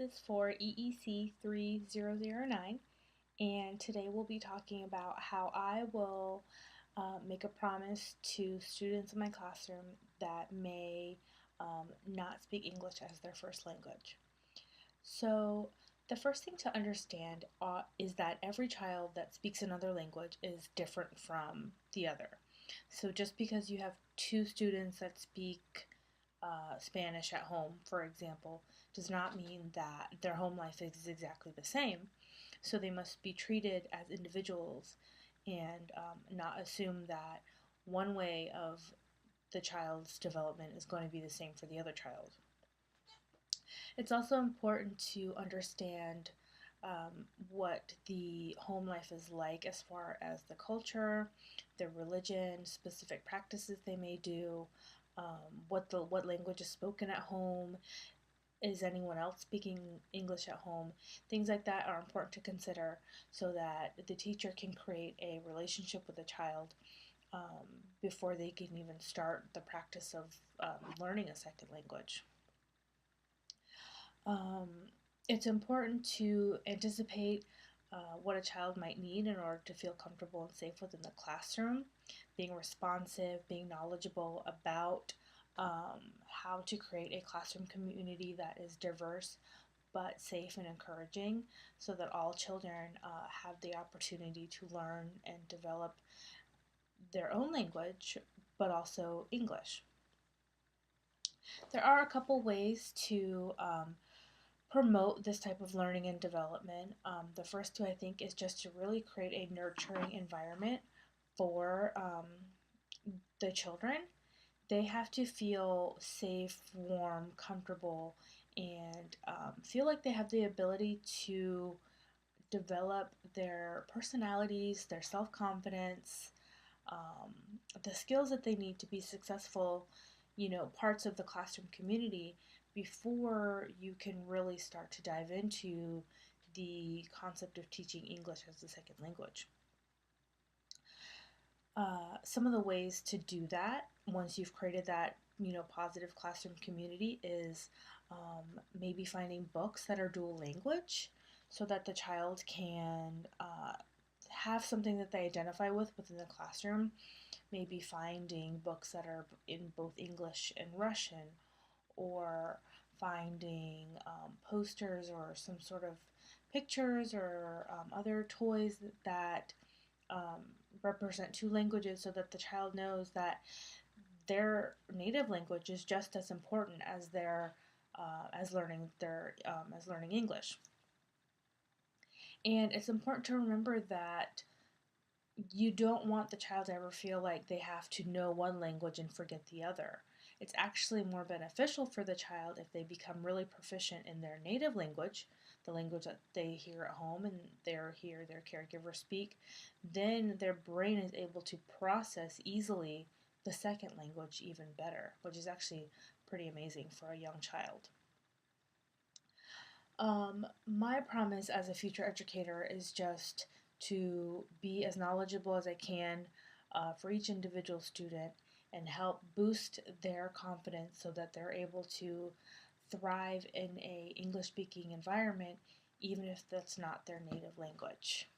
is for EEC 3009, and today we'll be talking about how I will make a promise to students in my classroom that may not speak English as their first language. So, the first thing to understand is that every child that speaks another language is different from the other. So, just because you have two students that speak Spanish at home, for example, does not mean that their home life is exactly the same. So, they must be treated as individuals and not assume that one way of the child's development is going to be the same for the other child. It's also important to understand what the home life is like as far as the culture, their religion, specific practices they may do, what language is spoken at home, is anyone else speaking English at home? Things like that are important to consider so that the teacher can create a relationship with the child before they can even start the practice of learning a second language. Um, it's important to anticipate what a child might need in order to feel comfortable and safe within the classroom, being responsive, being knowledgeable about how to create a classroom community that is diverse but safe and encouraging so that all children have the opportunity to learn and develop their own language but also English. There are a couple ways to promote this type of learning and development. The first two, I think, is just to really create a nurturing environment for the children. They have to feel safe, warm, comfortable, and feel like they have the ability to develop their personalities, their self confidence, um, the skills that they need to be successful, parts of the classroom community before you can really start to dive into the concept of teaching English as a second language. Some of the ways to do that once you've created that positive classroom community is maybe finding books that are dual language so that the child can have something that they identify with within the classroom. Maybe finding books that are in both English and Russian, or finding posters or some sort of pictures or other toys that um, represent two languages so that the child knows that their native language is just as important as their as learning English. And it's important to remember that you don't want the child to ever feel like they have to know one language and forget the other. It's actually more beneficial for the child if they become really proficient in their native language, the language that they hear at home and hear their caregiver speak. Then their brain is able to process easily the second language even better, which is actually pretty amazing for a young child. My promise as a future educator is just to be as knowledgeable as I can for each individual student and help boost their confidence so that they're able to thrive in a English speaking environment even if that's not their native language.